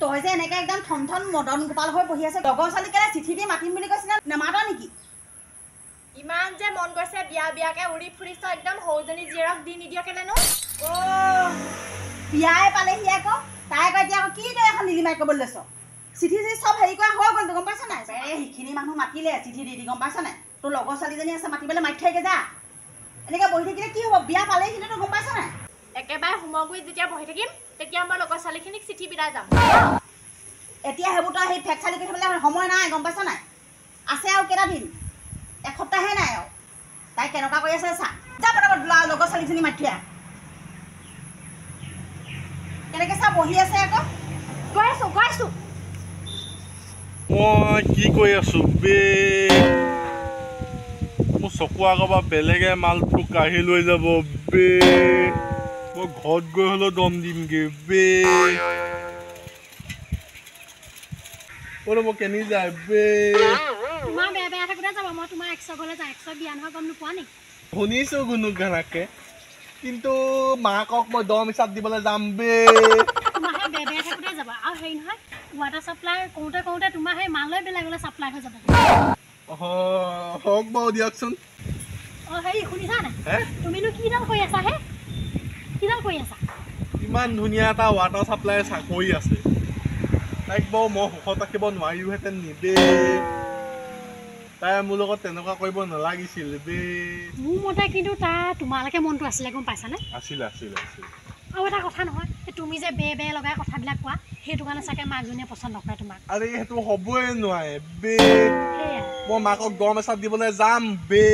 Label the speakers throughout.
Speaker 1: তই যে এনেকে একদম থন থন মদন গোপাল হৈ বহি আছে লগৰ ছোৱালীকেনে চিঠি দি মাতিম বুলি কৈছিলে নেমাত নেকি
Speaker 2: ইমান যে মন গৈছে বিয়া বিয়াকে উৰি ফুৰিছ একদম সৌজনী জীয়েৰক দি নিদিয় কেলেনো
Speaker 1: বিয়াই পালেহি আকৌ তাই আকৌ এতিয়া আকৌ কি তই এখন নিলিমাই ক'বলৈ লৈছ চিঠি চব হেৰি কৰা হৈ গ'ল গম পাইছ নাই সেইখিনি মানুহ মাতিলে চিঠি দি গম পাইছ নাই তোৰ লগৰ ছোৱালীজনী আছে মাতিবলৈ মাতি থৈকে যা এনেকৈ বহি থাকিলে কি হ'ব বিয়া পালেহি কিন্তু তই গম পাইছ নাই
Speaker 2: একেবাৰে হোমগুৰিত যেতিয়া বহি থাকিম তেতিয়া মই লগৰ ছোৱালীখিনিক চিঠি বিদায় যাম
Speaker 1: এতিয়া সেইবোৰ তই সেই ফেক চালি কৰি থাকিবলৈ সময় নাই গম পাইছ নাই আছে আৰু কেইটা দিন এসপ্তাহে নাই আৰু তাই কেনেকুৱা কৰি আছে চা যা পটাপট লগৰ ছোৱালীজনী মাতি থৈ কেনেকৈ চা বহি আছে আকৌ
Speaker 2: গৈ আছো
Speaker 3: মই কি কৈ আছো বে মোৰ চকু আগৰ পৰা বেলেগে মালটো কাঢ়ি লৈ যাব বে মই ঘৰত গৈ হ'লেও দম দিমগে বে মই কেনি যায় বে
Speaker 2: তোমাৰ বেয়া বেয়া থাকোঁতে যাব মই তোমাৰ 100 ঘৰলৈ যাওঁ 100 বিয়া নহয় গম নোপোৱা নেকি
Speaker 3: শুনিছো গুনুক গানাকে কিন্তু মাকক মই দম হিচাপ দিবলৈ যাম বে
Speaker 2: তোমাৰহে বেয়া বেয়া থাকোঁতে যাব আৰু হেৰি নহয় ৱাটাৰ চাপ্লাই কৰোঁতে কৰোঁতে তোমাৰ সেই মালৈ বেলেগলৈ চাপ্লাই হৈ যাব
Speaker 3: হওক বাৰু দিয়কচোন
Speaker 2: হেৰি শুনিছা নাই তুমিনো কিডাল কৰি আছা হে কিডাল কৰি আছা
Speaker 3: ইমান ধুনীয়া এটা ৱাটাৰ চাপ্লাই চাকৰি আছে তাইক বাৰু মই সুখত ৰাখিব নোৱাৰিলোহেঁতেন নিবে তাই মোৰ লগত তেনেকুৱা কৰিব নালাগিছিল বে
Speaker 2: মোৰ মতে কিন্তু তোমালোকে মনটো আছিলে গম পাইছানে
Speaker 3: আছিলে আছিলে আছিলে
Speaker 2: আৰু এটা কথা নহয় তুমি যে বে বে লগাই কথাবিলাক কোৱা সেইটো কাৰণে চাগে মাকজনীয়ে পচন্দ নকৰে তোমাক
Speaker 3: আৰে সেইটো হ'বই নোৱাৰে বে মই মাকক দম এচাপ দিবলৈ যাম বে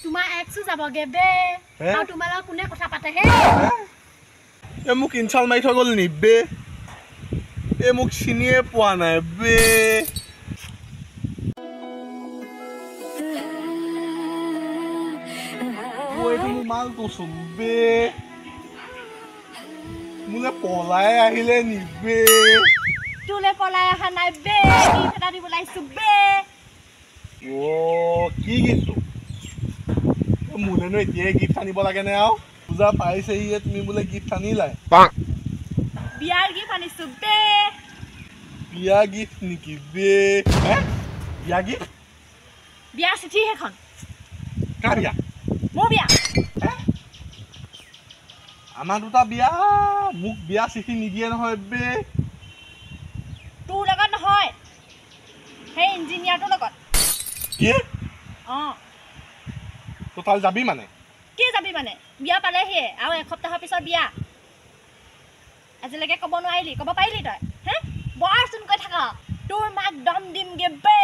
Speaker 2: তোমাৰ এক্সো যাবগে বে আৰু তোমাৰ লগত কোনে কথা পাতে হে
Speaker 3: মোক ইনচাল মাৰি থৈ গ'ল নি বে মোক চিনিয়ে পোৱা নাই বে এইটো মোৰ মালটোচোন বে মোলে পলাই আহিলে নি বে
Speaker 2: তোলে পলাই অহা নাই বে গিফ্ট এটা দিব লাগিছো বে
Speaker 3: কি গিফ্ট মোলেনো এতিয়াই গিফ্ট আনিব লাগে নে আৰু পূজা পাইছেহি তুমি বোলে গিফ্ট আনিলাই
Speaker 2: বিয়াৰ গিফ্ট আনিছো বে
Speaker 3: বিয়া গিফ্ট নেকি বে বিয়া গিফ্ট
Speaker 2: বিয়া চিঠি সেইখন
Speaker 3: কাৰ বিয়া
Speaker 2: মোৰ বিয়া
Speaker 3: আমাৰ দুটা বিয়া মোক বিয়া চিঠি নিদিয়ে নহয় বে
Speaker 2: তোৰ লগত নহয় সেই ইঞ্জিনিয়াৰটোৰ লগত
Speaker 3: কি
Speaker 2: অঁ
Speaker 3: তই তালৈ যাবি মানে
Speaker 2: কি যাবি মানে বিয়া পালেহিয়ে আৰু এসপ্তাহৰ পিছত বিয়া আজিলৈকে ক'ব নোৱাৰিলি ক'ব পাৰিলি তই হে বৰ চোন কৈ থাক তোৰ মাক দম দিমগে বে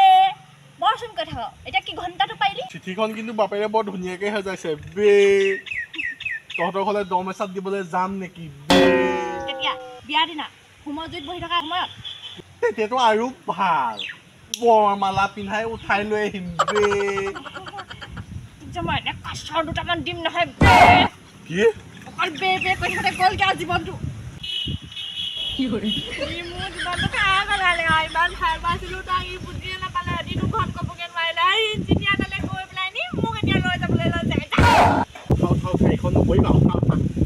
Speaker 2: বৰ চোন কৈ থাক এতিয়া কি ঘণ্টাটো পাৰিলি
Speaker 3: চিঠিখন কিন্তু বাপেৰে বৰ ধুনীয়াকৈ সজাইছে বে তহঁতৰ ঘৰলৈ দম এচাপ দিবলৈ যাম নেকি বে
Speaker 2: তেতিয়া বিয়াৰ দিনা হোমৰ জুইত বহি থকা সময়ত
Speaker 3: তেতিয়াতো আৰু ভাল বৰমালা পিন্ধাই উঠাই লৈ আহিম বে
Speaker 2: মই এতিয়া কাছৰ দুটামান দিম নহয় বে
Speaker 3: কি
Speaker 2: অকল বে বে কৈ থাকোঁতে গ'লগে আৰু জীৱনটো মোৰ জীৱনটো খাই পেলালে ইমান ভাল পাইছিলোঁ তাক ই বুজিয়ে নাপালে এদিনো ঘৰত ক'বগৈ নোৱাৰিলে ইঞ্জিনিয়াৰ তালৈ গৈ পেলাই নি মোক এতিয়া লৈ যাবলৈ লৈ যায়
Speaker 3: এইখন নকৰিবা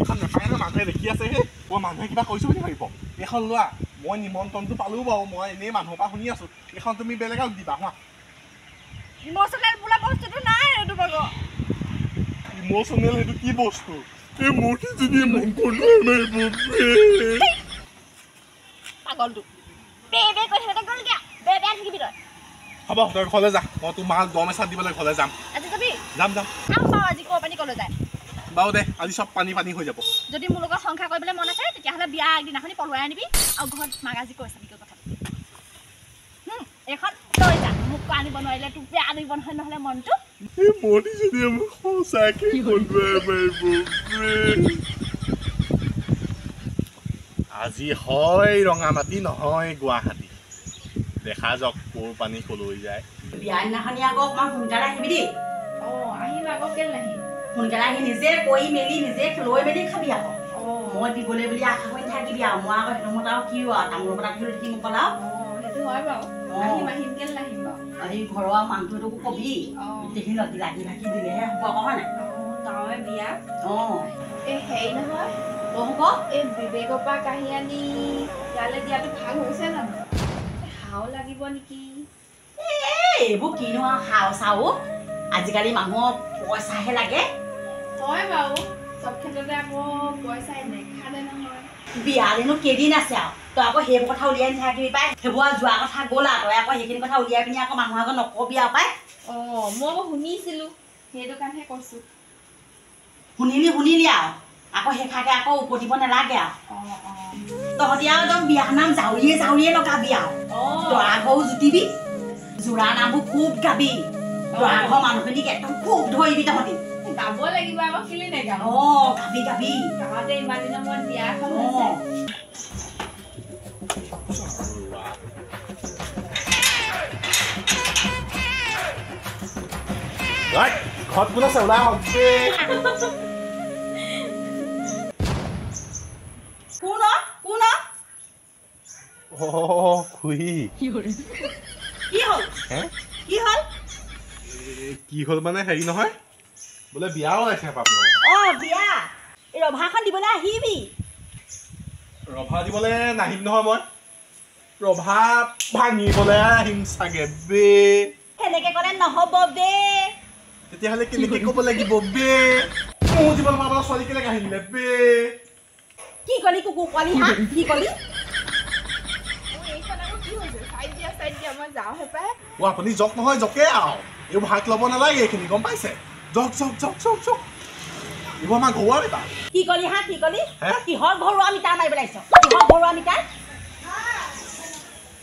Speaker 3: এইখন নাপায় ন মানুহে দেখি আছে হে মই মানুহে কিবা কৈছোঁ বুলি ভাবিব এইখন লোৱা মই নিমন্ত্ৰণটো পালোঁ বাৰু মই এনেই মানুহৰ পৰা শুনি আছোঁ এইখন তুমি বেলেগক দিবা হোৱা
Speaker 2: ইম'চনেল বোলা বস্তুটো নাই এইটো বাৰু
Speaker 3: ইম'চনেল সেইটো কি বস্তু এই মূৰ্তি যদি
Speaker 2: পাগলটো বে বে কৈ থাকোঁতে গ'লগে বে বেয়া থাকিবি তই
Speaker 3: হ'ব তই ঘৰলৈ যা মই তোৰ মাক দম এচাপ দিবলৈ ঘৰলৈ যাম
Speaker 2: আজি যাবি
Speaker 3: যাম যাম
Speaker 2: বাৰু আজি ক'ৰ পানী ক'লৈ যায়
Speaker 3: বাৰু দে আজি চব পানী পানী হৈ যাব
Speaker 2: যদি মোৰ লগত সংসাৰ কৰিবলৈ মন আছে তেতিয়াহ'লে বিয়া আগদিনাখনি পলুৱাই আনিবি আৰু ঘৰত মাক আজি কৈ চাবি কথা এইখন লৈ যা মোক আনিব নোৱাৰিলে তোক বেয়া আনিব নহয় নহ'লে মনটো
Speaker 3: এই মৰি যদি মোক সঁচাকৈ আজি হয় ৰঙামাটি নহয় গুৱাহাটী দেখা যাওক ক'ৰ পানী ক'লৈ যায়
Speaker 1: বিয়া দিনাখনি আকৌ অকণমান সোনকালে আহিবি দেই
Speaker 2: আহিম আকৌ কেলে নাহিম
Speaker 1: সোনকালে আহি নিজে কৰি মেলি নিজে লৈ মেলি খাবি আকৌ মই দিবলৈ বুলি আশা কৰি থাকিবি আৰু মই আকৌ সেইটো মত আৰু কি আৰু তামোলৰ পৰা কি দেখি মোক ক'লা
Speaker 2: সেইটো হয় বাৰু আহিম কেলে নাহিম বাৰু
Speaker 1: এই ঘৰৰ মানুহটোকো কবি গোটেইখিনি লাগি ভাগি দিলেহে হ'ব আকৌ হয় নাই
Speaker 2: গাঁৱৰ বিয়া
Speaker 1: অঁ
Speaker 2: এই হেৰি নহয় এই বিবেকৰ পৰা কাঢ়ি আনি ইয়ালৈ দিয়াটো ভাল হৈছে জানো হাও লাগিব নেকি
Speaker 1: এইবোৰ কিনো হাও চাও আজিকালি মানুহক পইচাহে লাগে
Speaker 2: হয় বাৰু চব ক্ষেত্ৰতে আকৌ পইচাই নেখালে নহয়
Speaker 1: বিয়ালেনো কেইদিন আছে আৰু তই আকৌ সেইবোৰ কথা উলিয়াই নাথাকিবি পাই সেইবোৰ যোৱা কথা গ'লা তই আকৌ সেইখিনি কথা উলিয়াই পিনি আকৌ মানুহৰ আগত নকবি আৰু পাই
Speaker 2: মই আকৌ শুনিছিলোঁ সেইটো কাৰণেহে কৈছোঁ
Speaker 1: শুনিলি আৰু আকৌ সেইখাকে আকৌ উপদিব নালাগে আৰু তহঁতি আৰু একদম বিয়াৰ নাম জাউৰিয়ে লগাবি আৰু দৰা ঘৰো জুতিবি যোৰা নামবোৰ খুব গাবি দৰা ঘৰ মানুহখিনিক একদম খুব ধৰিবি তহঁতি
Speaker 2: গাব লাগিব আকৌ কেলে নেগাব
Speaker 1: গাবি
Speaker 2: গাঁৱতে ইমান দিনৰ মূৰত বিয়া এখন হৈছে
Speaker 3: ঘৰত কোন আছে ওলাই আহক
Speaker 1: কোন
Speaker 3: খুহি
Speaker 1: কি
Speaker 3: হ'ল মানে হেৰি নহয় বোলে বিয়া ওলাইছে
Speaker 1: বিয়া ৰভাখন দিবলৈ আহিবি
Speaker 3: ৰভা দিবলৈ নাহিম নহয় মই ৰভা ভাঙিবলৈ আহিম চাগে বে
Speaker 1: সেনেকে ক'লে নহ'ব বে
Speaker 3: তেতিয়াহ'লে কেনেকে ক'ব লাগিব বে মোৰ জীৱন মাৰ ছোৱালী কেনেকে আহিলে বে
Speaker 1: কি ক'লি কুকুৰ পোৱালি হা কি ক'লি
Speaker 2: এইখন আকৌ কি হৈছে চাইড দিয়া মই যাওঁহে পাই
Speaker 3: আপুনি জক নহয় জকে আৰু এইবোৰ ভাগ ল'ব নালাগে এইখিনি গম পাইছে জক এইবোৰ আমাৰ ঘৰুৱা মিটাৰ
Speaker 1: কি ক'লি হা কি ক'লি
Speaker 3: হে?
Speaker 1: কিহৰ ঘৰুৱা মিটাৰ মাৰিবলৈ আহিছ কিহৰ ঘৰুৱা মিটাৰ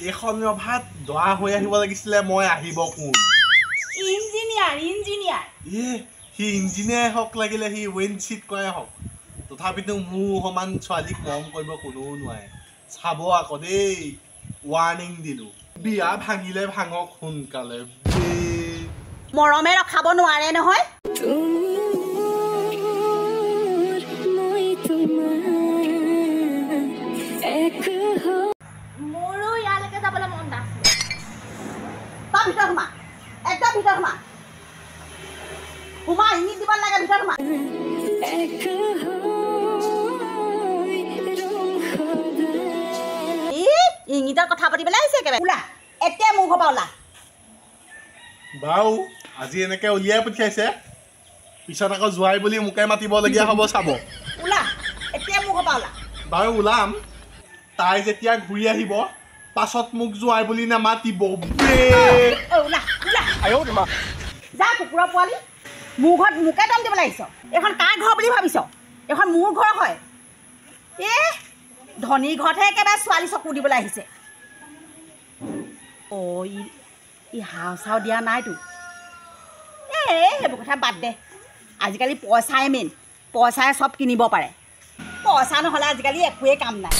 Speaker 3: এইখন ৰভাত দৰা হৈ আহিব লাগিছিলে মই আহিব কোন
Speaker 1: ইঞ্জিনিয়াৰ
Speaker 3: সি ইঞ্জিনিয়াৰ হওক লাগিলে সি ৱেইন চিট কৰাই হওক তথাপিতো মোৰ সমান ছোৱালীক মৰম কৰিব কোনেও নোৱাৰে চাব আকৌ দেই ৱাৰ্ণিং দিলোঁ বিয়া ভাঙিলে ভাঙক সোনকালে
Speaker 1: মৰমে ৰখাব নোৱাৰে নহয়
Speaker 2: মোৰো ইয়ালৈকে যাবলৈ মন নাছিলে
Speaker 1: তই ভিতৰত সোমা একদম ভিতৰত সোমা ইংগিত দিব লাগে ভিতৰত সোমা ইংগিতৰ কথা পাতিবলৈ আহিছে একেবাৰে ওলা এতিয়া মোৰ ঘৰ পৰা ওলা
Speaker 3: বাৰু আজি এনেকে উলিয়াই পঠিয়াইছে পিছত আকৌ যোৱাই বুলি মোকে মাতিবলগীয়া হ'ব চাব
Speaker 1: ওলা এতিয়া মোৰ ঘৰ পৰা ওলা
Speaker 3: বাৰু ওলাম তাই যেতিয়া ঘূৰি আহিব পাছত মোক যোৱাই বুলি নামাতিব
Speaker 1: যা কুকুৰৰ পোৱালি মোৰ ঘৰত মোকে দম দিবলৈ আহিছ এইখন কাৰ ঘৰ বুলি ভাবিছ এইখন মোৰ ঘৰ হয় ধনীৰ ঘৰতহে একেবাৰে ছোৱালী চকু দিবলৈ আহিছে ই হাও চাও দিয়া নাইতো সেইবোৰ কথা বাদ দে আজিকালি পইচাই মেইন পইচাই চব কিনিব পাৰে পইচা নহ'লে আজিকালি একোৱেই কাম নাই